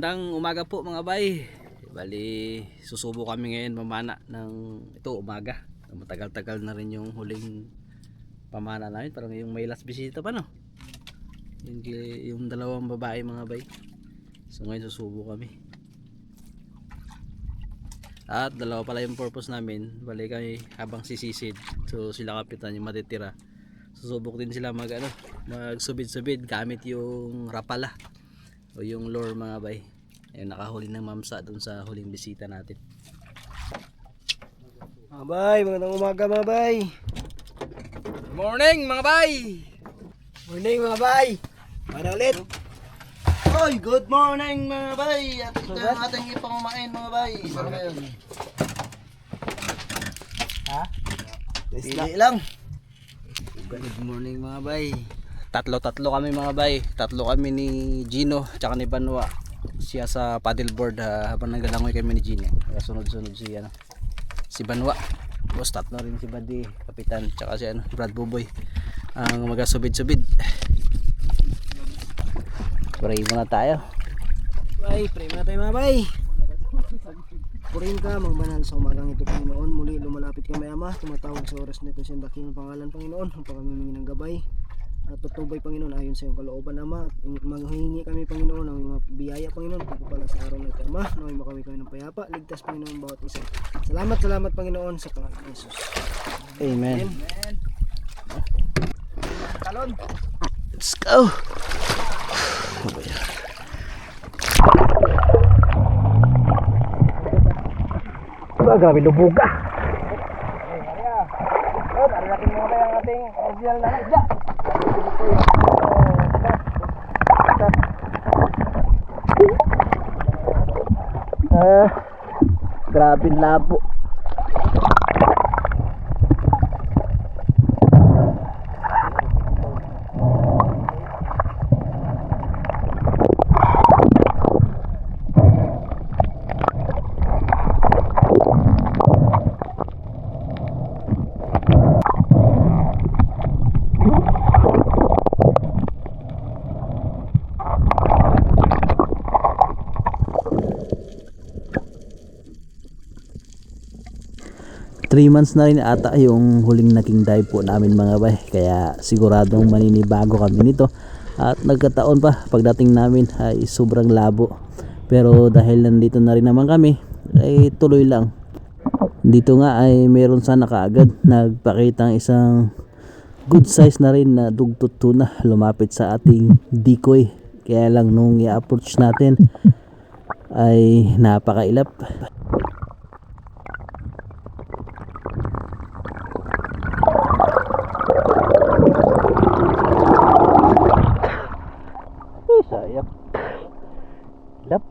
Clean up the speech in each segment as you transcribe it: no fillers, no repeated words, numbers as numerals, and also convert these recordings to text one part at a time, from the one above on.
Magandang umaga po mga bay. Bali, susubo kami ngayon mamana ng ito umaga. Matagal-tagal na rin yung huling pamana namin. Parang yung may last bisita pa no. Yung dalawang babae mga bay. So ngayon susubo kami. At dalawa pala yung purpose namin. Bali kami habang sisisid. So sila kapitan yung matitira. Susubok din sila magsubid-subid gamit yung rapala o yung lure mga bay. Ayun, nakahuli ng mamsa dun sa huling bisita natin. Mga bay, magandang umaga mga bay. Good morning mga bay. Morning mga bay. Para ulit. Oy, good morning mga bay. At ito ang ating ipangmain mga bay. Ano ngayon? Ha? Pili lang. Good morning mga bay. Tatlo kami mga bay. Tatlo kami ni Gino tsaka ni Banwa. Siya sa paddleboard habang nagalangoy kami ni Gino. Sunod-sunod si Banwa. Tapos tatlo rin si Buddy, kapitan, tsaka si Brad Buboy ang magasubid-subid. Pray muna tayo. Bay, pray muna tayo mga bay. Purin ka, magbanal sa umagang ito Panginoon. Muli lumalapit kami Ama, tumatawag sa oras nito sa dakilang pangalan Panginoon. Ang pagkamimingi ng gabay at patubay Panginoon ayon sa iyong kalooban Ama. Maghingi kami Panginoon ng mga biyaya Panginoon pagpapala sa araw na ito Ama. Naway makawin kami ng payapa, ligtas Panginoon bawat isa. Salamat Panginoon sa pangalan ni Jesus. Amen. Amen. Talon. Let's go. Grabe lubog ka. Dari natin muna yung ating original na isda. Grabe labo. Three months na rin ata yung huling naging dive po namin mga bay, kaya siguradong maninibago kami nito. At nagkataon pa pagdating namin ay sobrang labo, pero dahil nandito na rin naman kami ay tuloy lang. Dito nga ay meron sana kaagad nagpakita isang good size na rin na dugtut tuna lumapit sa ating decoy, kaya lang nung i-approach natin ay napakailap. Sayang. Lap.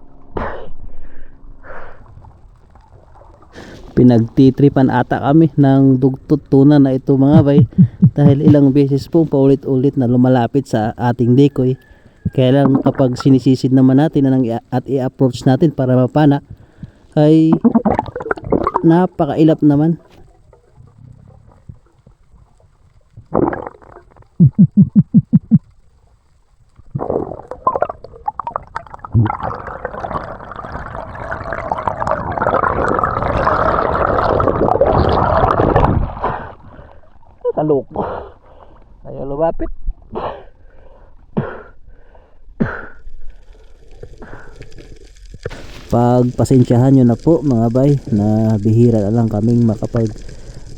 Pinagtitripan ata kami ng dugtut tuna na ito mga bay dahil ilang beses po paulit-ulit na lumalapit sa ating decoy. Kaya lang kapag sinisisid naman natin at i-approach natin para mapana ay napakailap naman. Taloko. Ayaw lumapit. Pagpasensyahan nyo na po mga bay na bihira na lang kaming makapag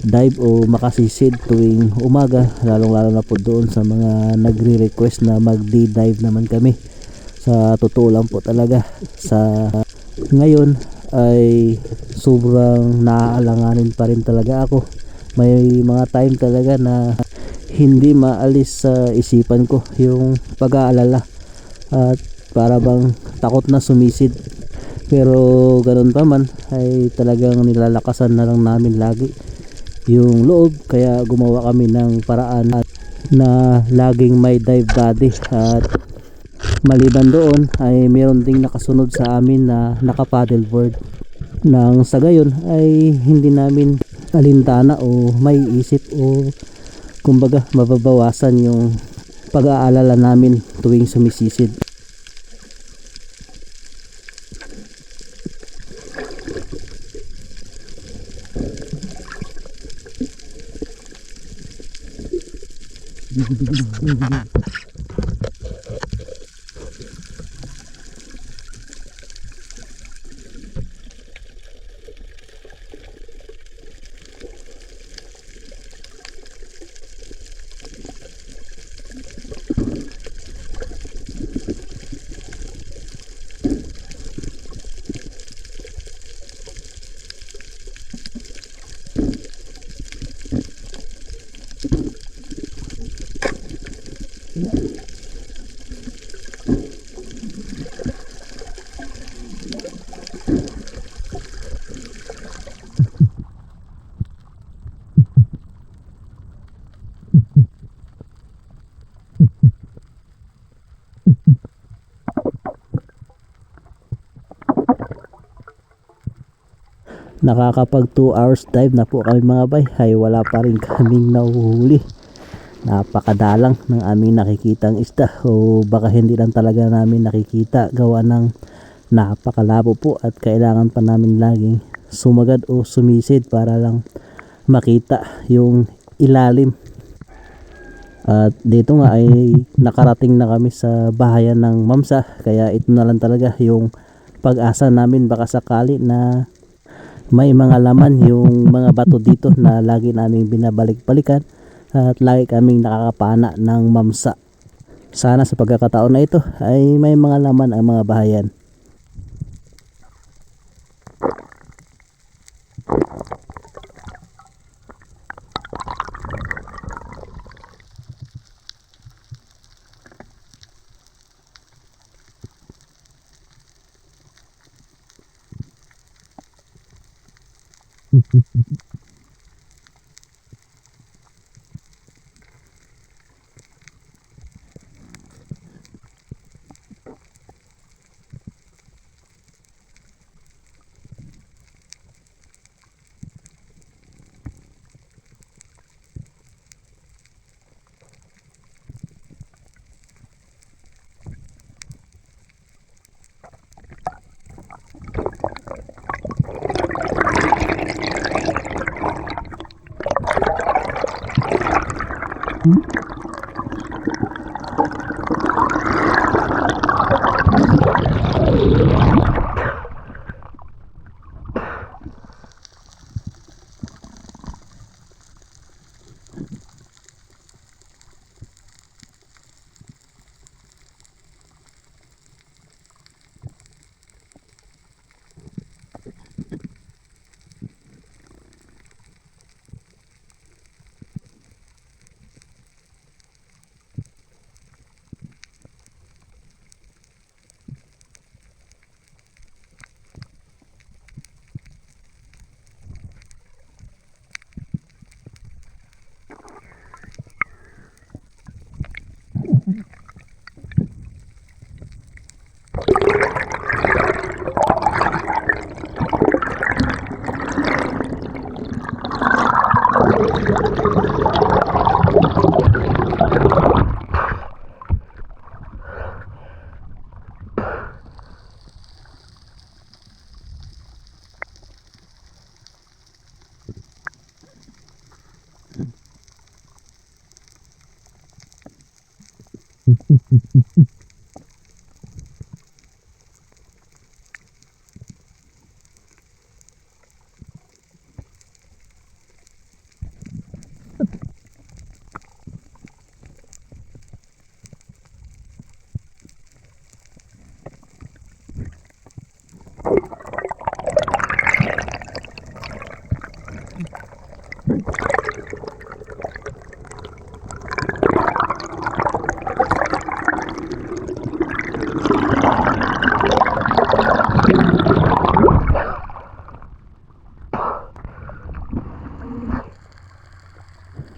dive o makasisid tuwing umaga, lalong lalo na po doon sa mga nagre-request na mag-dive naman kami. Sa totoo lang po talaga, sa ngayon ay sobrang naaalanganin pa rin talaga ako. May mga time talaga na hindi maalis sa isipan ko yung pag-aalala at para bang takot na sumisid. Pero ganoon pa man ay talagang nilalakasan na lang namin lagi yung loob, kaya gumawa kami ng paraan na laging may dive buddy. At maliban doon ay meron ding nakasunod sa amin na naka-paddleboard, nang sa gayon ay hindi namin alintana o may isip o kumbaga mababawasan yung pag-aalala namin tuwing sumisisid. Nakakapag 2 hours dive na po kami mga bay, ay wala pa rin kaming nahuhuli. Napakadalang ng aming nakikitang isda, o baka hindi lang talaga namin nakikita gawa ng napakalabo po at kailangan pa namin laging sumagad o sumisid para lang makita yung ilalim. At dito nga ay nakarating na kami sa bahayan ng Mamsa, kaya ito na lang talaga yung pag-asa namin, baka sakali na may mga laman yung mga bato dito na lagi naming binabalik-balikan at lagi kaming nakakapana ng Mamsa. Sana sa pagkakataon na ito ay may mga laman ang mga bahayan.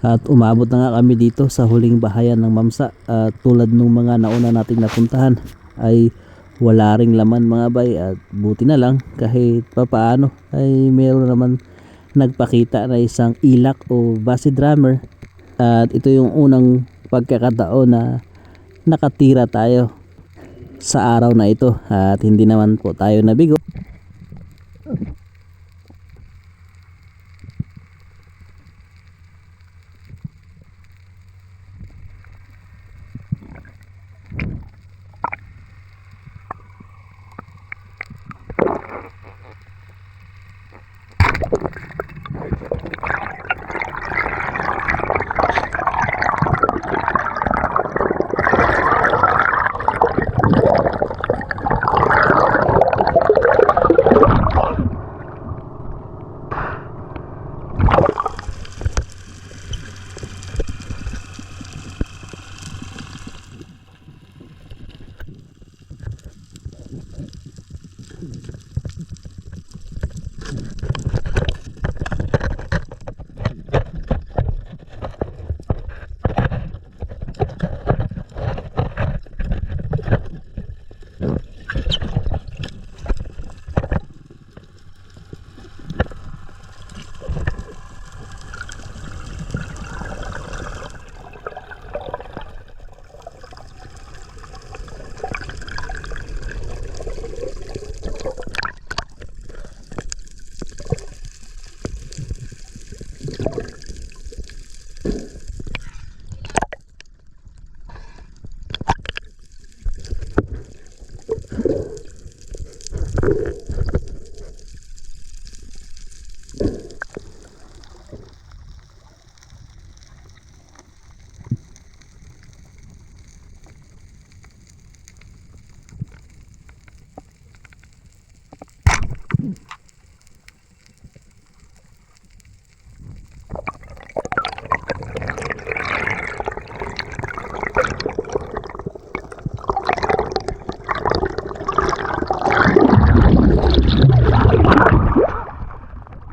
At umabot na nga kami dito sa huling bahayan ng Mamsa, at tulad nung mga nauna nating napuntahan ay wala ring laman mga bay, at buti na lang kahit papaano ay meron naman nagpakita na isang ilak o base drummer, at ito yung unang pagkakataon na nakatira tayo sa araw na ito at hindi naman po tayo nabigo.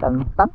Tang-tang.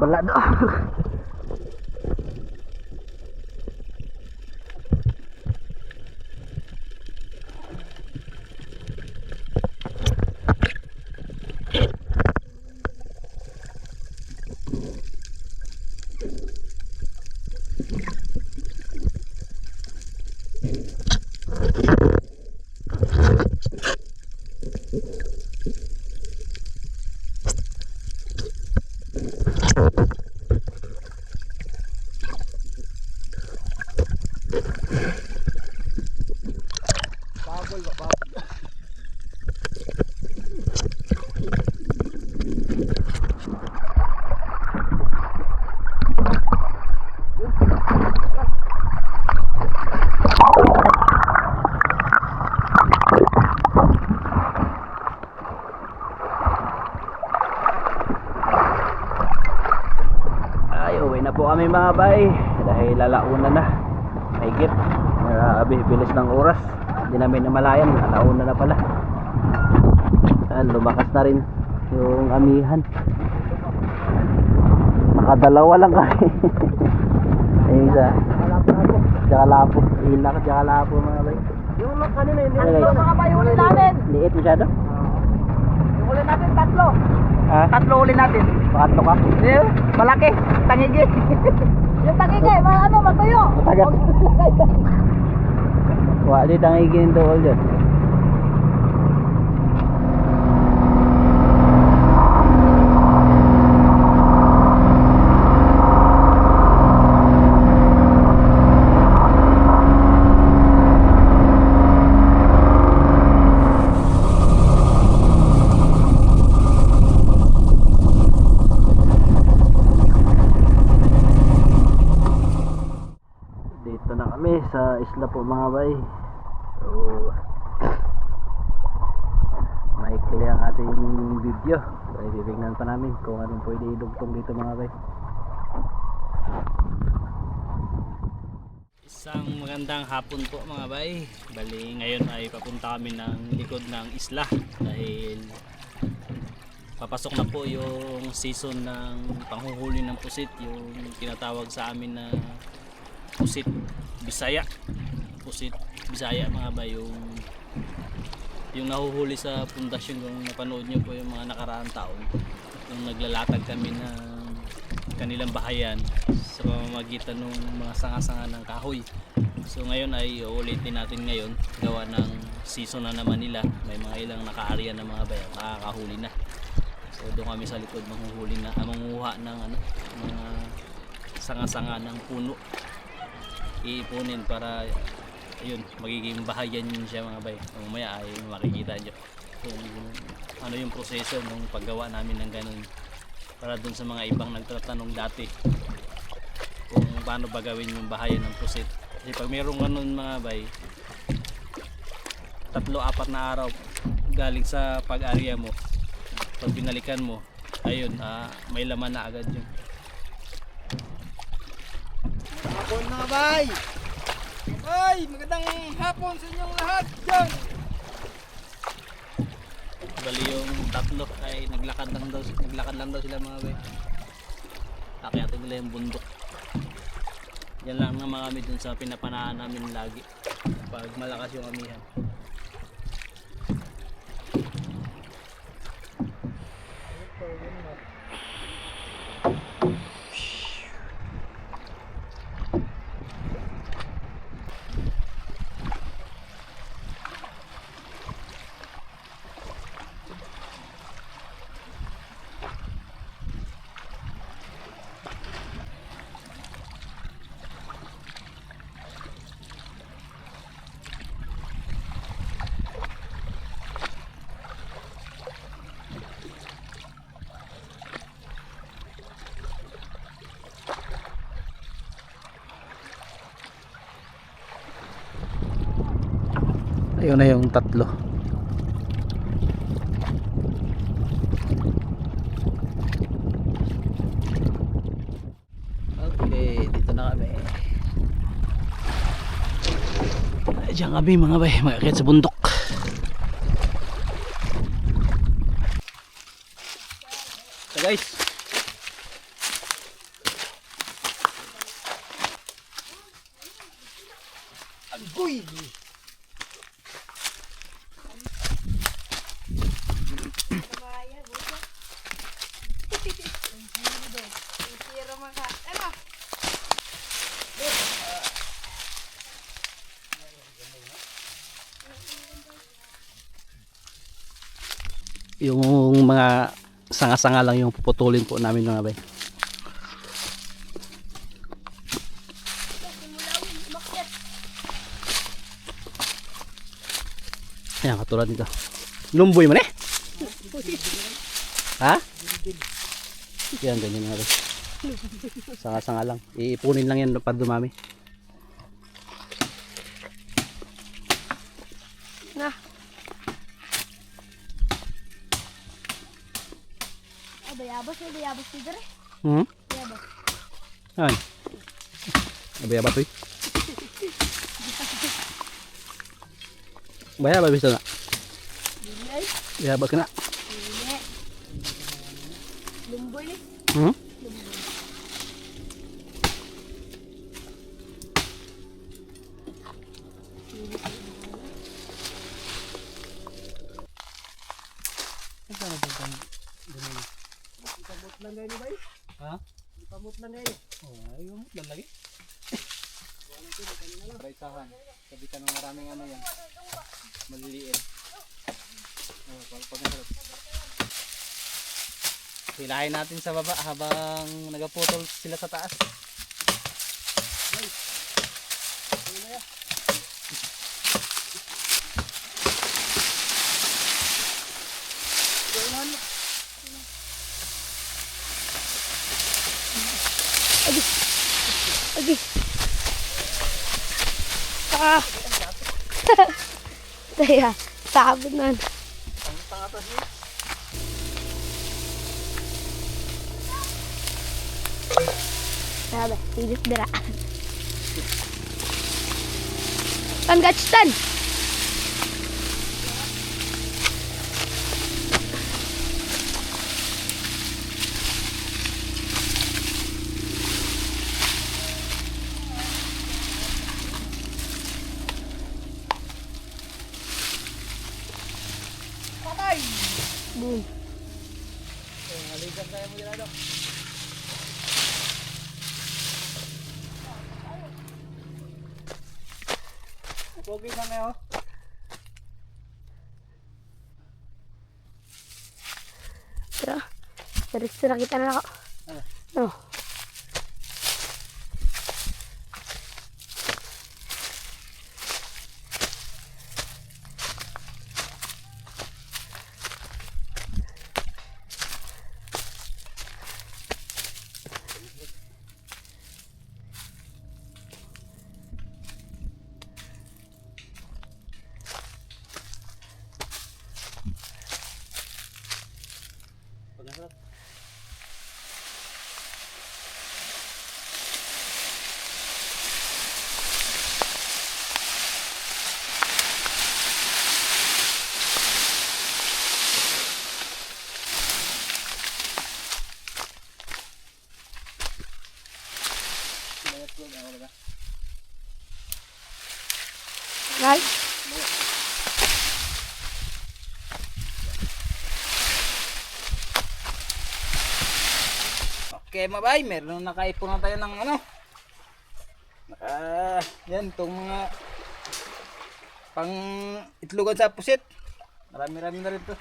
Wala na. mga bay, dahil lalauna na. Mahigit. Grabe, bilis ng oras. Hindi namin namalayan, lalauna na pala. Lumakas na rin yung amihan. Nakadalawa lang kami. Ayun isa. Tsaka lapo. Hilak, tsaka lapo mga bay. Yung kanina hindi Ano, guys? mga bay uli natin. Liit masyado. Yung uli natin tatlo. Ha? Tatlo uli natin. Bakit ka? Malaki, tangigi. Yung tangigi, matuyo. Matagal. Wala di tangigin doon dyan. Dito na kami sa isla po mga bay. So maikli ang ating video. So titignan pa namin kung anong pwede idugtong dito mga bay. Isang magandang hapon po mga bay. Bali ngayon ay papunta kami ng likod ng isla dahil papasok na po yung season ng panghuhuli ng pusit, yung tinatawag sa amin na pusit Bisaya. Pusit Bisaya mga bay, yung nahuhuli sa pundasyon. Kung napanood nyo po yung mga nakaraang taon, yung naglalatag kami ng kanilang bahayan sa pamamagitan ng mga sanga-sanga ng kahoy. So ngayon ay uulitin natin ngayon, gawa ng season na naman nila. May mga ilang nakaarya na mga bayan, nakakahuli na. So doon kami sa likod manghuhuli na, manguha ng mga sanga-sanga ng puno. Iipunin para yun, magiging bahayan yun siya mga bay. Mamaya ay makikita nyo kung ano yung proseso ng paggawa namin ng ganun, para dun sa mga ibang nagtatanong dati kung paano ba gawin yung bahayan ng pusit. Kasi pag mayroong ganun mga bay, 3-4 na araw galing sa pag-area mo, pag binalikan mo, ayun, may laman na agad yun. Hapon mga bay. Ay, magandang hapon sa inyong lahat dyan. Bali yung tatlo ay naglakad lang daw sila mga bay. Akyatin nila yung bundok. Yan lang naman kami dun sa pinapanahan namin lagi pag malakas yung amihan. Ayun na yung tatlo. Okay, dito na kami. Diyan kami mga bay, mag-akyat sa bundok. So guys, Agoy. yung mga sanga-sanga lang yung puputulin po namin mga bay. Ayan, katulad nito. Lumboy man eh. Ha? Yan, ganyan mga bay. Sanga-sanga lang. Iipunin lang yan pag dumami. Na. Ay, bayabas na bayabas dito rin. Hmm? Bayabas. Ayan. Bayabas oi. Bayabas bisa na. Bayabas kena. Lumboy ni. Hmm? Lang kayo ni bay? Ha? Pamut lang kayo. Oh, ayo mo lagi. Raisahan. Sabi ka ng maraming ano yan. Maliliit. Oh, pag hilahin natin sa baba habang nagaputol sila sa taas. Lagi. Ah. Taya, sabot na. Sabi, hilis dira. Tan gachtan. Boom. Pogi na ngayon. Tara. Tara kita na ako. No. Right? Okay, mabay, meron na nakaipon na tayo ng ano. Yan, itong mga pang itlogan sa pusit. Marami-rami na rin to.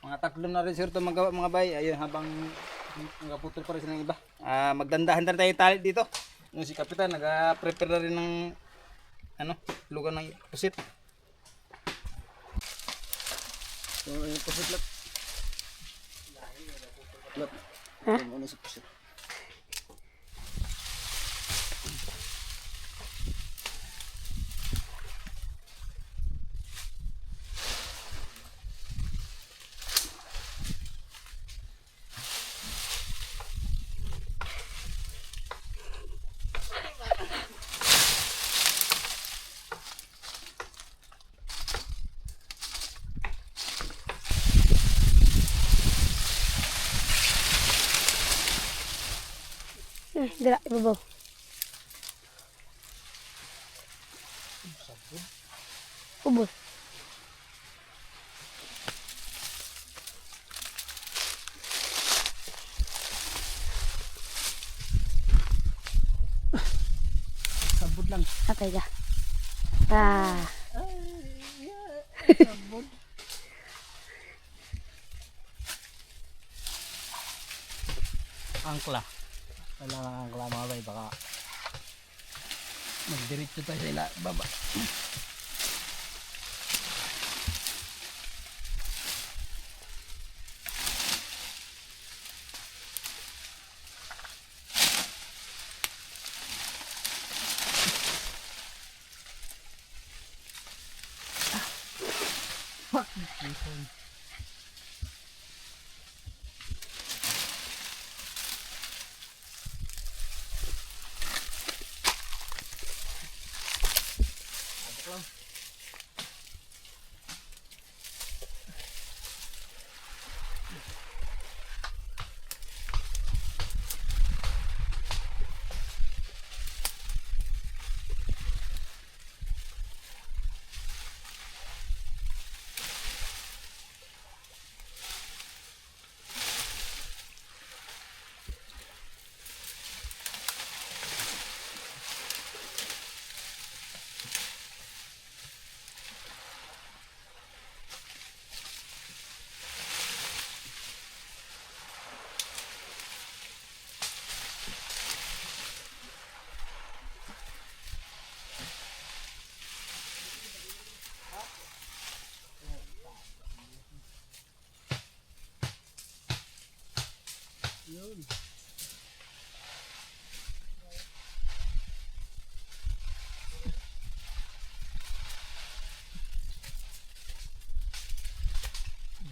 Mga tatlo na rin sir ito mga bay. Ayun, habang nagaputol pa rin sila ng iba. Magdandahan na tayo tali dito. Yung si Kapitan, nag-prepare na rin ng ano, itlogan ng pusit. So, ayun pusit lang. Ha? Ano sa pusit? Dira, ibabaw. Ubos. Sabot lang. Atay ka. Ah. Angkla. Kailangan angkla mga bay, baka magdiretso tayo sa ila baba.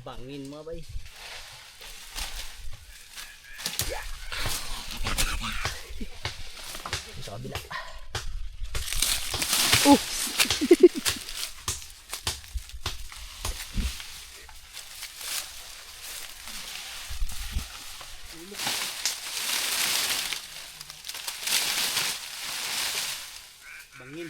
Bangin mga bay. Sa kabila. Bangin.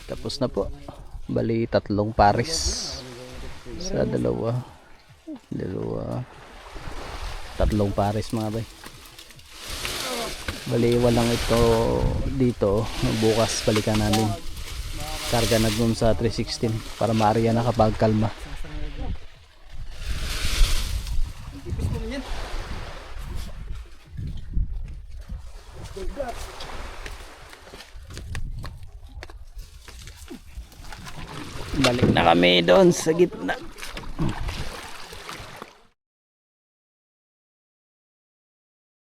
Tapos na po. Bali 3 pares sa dalawa. 3 pares mga bay. Bali walang ito dito. Bukas balikan namin. Karga na dun sa 316 para maariya nakapagkalma. Balik na kami doon sa gitna.